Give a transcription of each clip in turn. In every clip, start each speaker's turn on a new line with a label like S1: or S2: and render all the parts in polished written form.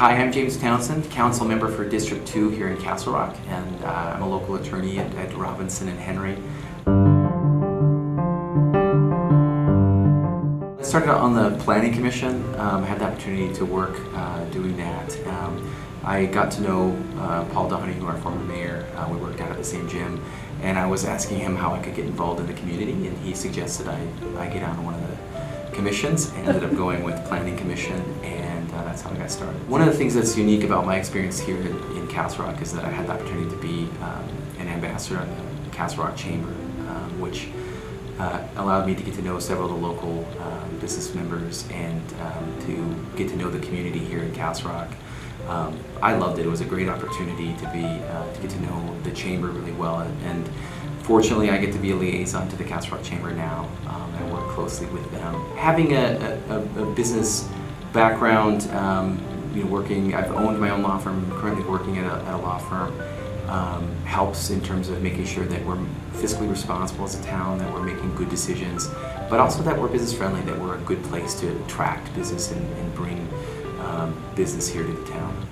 S1: Hi, I'm James Townsend, council member for District 2 here in Castle Rock, and I'm a local attorney at Robinson and Henry. I started on the Planning Commission. I had the opportunity to work doing that. I got to know Paul Doherty, our former mayor. We worked out at the same gym, and I was asking him how I could get involved in the community, and he suggested I get on one of the commissions. I ended up going with Planning Commission, and that's how I got started. One of the things that's unique about my experience here in Castle Rock is that I had the opportunity to be an ambassador in the Castle Rock Chamber, which allowed me to get to know several of the local business members and to get to know the community here in Castle Rock. I loved it. It was a great opportunity to get to know the chamber really well, and fortunately I get to be a liaison to the Castle Rock Chamber now. I work closely with them. Having a business background, I've owned my own law firm, currently working at a law firm, helps in terms of making sure that we're fiscally responsible as a town, that we're making good decisions, but also that we're business friendly, that we're a good place to attract business and bring business here to the town.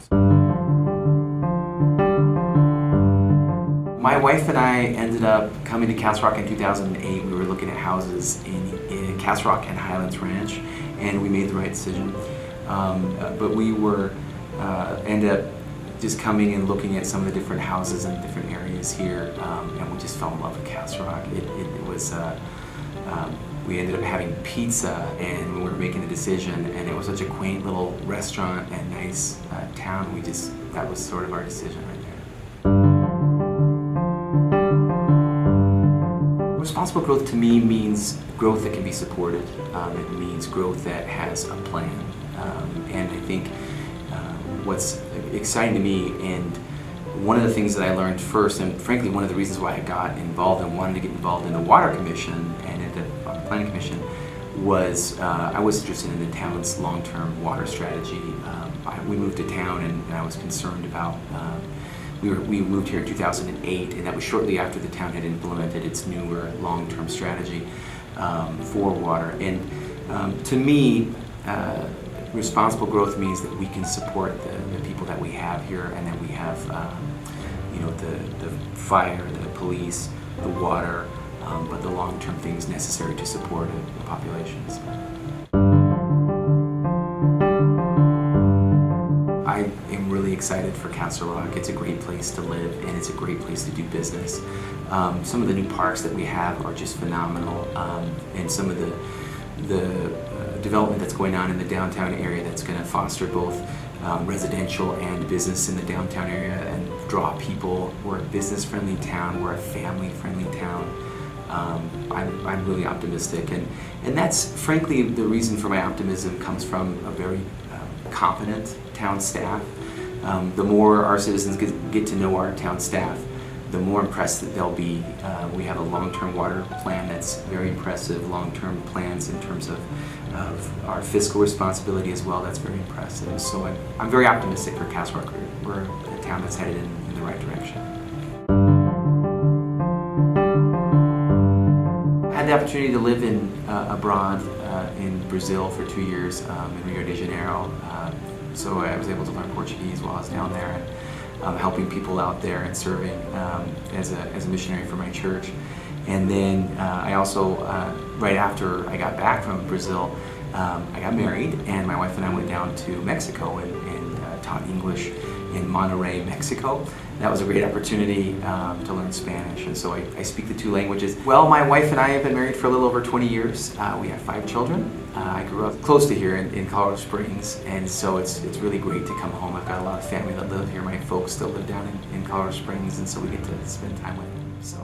S1: My wife and I ended up coming to Castle Rock in 2008. We were looking at houses in Castle Rock and Highlands Ranch, and we made the right decision. But we ended up just coming and looking at some of the different houses in different areas here, and we just fell in love with Castle Rock. We ended up having pizza, and we were making the decision, and it was such a quaint little restaurant and nice town. That was sort of our decision right there. Responsible growth to me means growth that can be supported. It means growth that has a plan. And I think what's exciting to me, and one of the things that I learned first, and frankly one of the reasons why I got involved and wanted to get involved in the Water Commission and in the Planning Commission, was I was interested in the town's long-term water strategy. We moved to town, and I was concerned about we moved here in 2008, and that was shortly after the town had implemented its newer long-term strategy for water. And to me, responsible growth means that we can support the people that we have here, and that we have the fire, the police, the water, but the long-term things necessary to support the populations. I am really excited for Castle Rock. It's a great place to live, and it's a great place to do business. Some of the new parks that we have are just phenomenal, and some of the development that's going on in the downtown area that's going to foster both residential and business in the downtown area and draw people. We're a business-friendly town. We're a family-friendly town. I'm really optimistic, and that's frankly the reason for my optimism comes from a very competent town staff. The more our citizens get to know our town staff, the more impressed that they'll be. We have a long-term water plan that's very impressive, long-term plans in terms of our fiscal responsibility as well, that's very impressive. So I'm very optimistic for Castle Rock. We're a town that's headed in the right direction. I had the opportunity to live abroad in Brazil for 2 years, in Rio de Janeiro. So I was able to learn Portuguese while I was down there, and helping people out there and serving as a missionary for my church. And then I also, right after I got back from Brazil, I got married, and my wife and I went down to Mexico and taught English in Monterrey, Mexico. That was a great opportunity to learn Spanish, and so I speak the 2 languages. Well, my wife and I have been married for a little over 20 years. We have 5 children. I grew up close to here in Colorado Springs, and so it's really great to come home. I've got a lot of family that live here. My folks still live down in Colorado Springs, and so we get to spend time with them. So.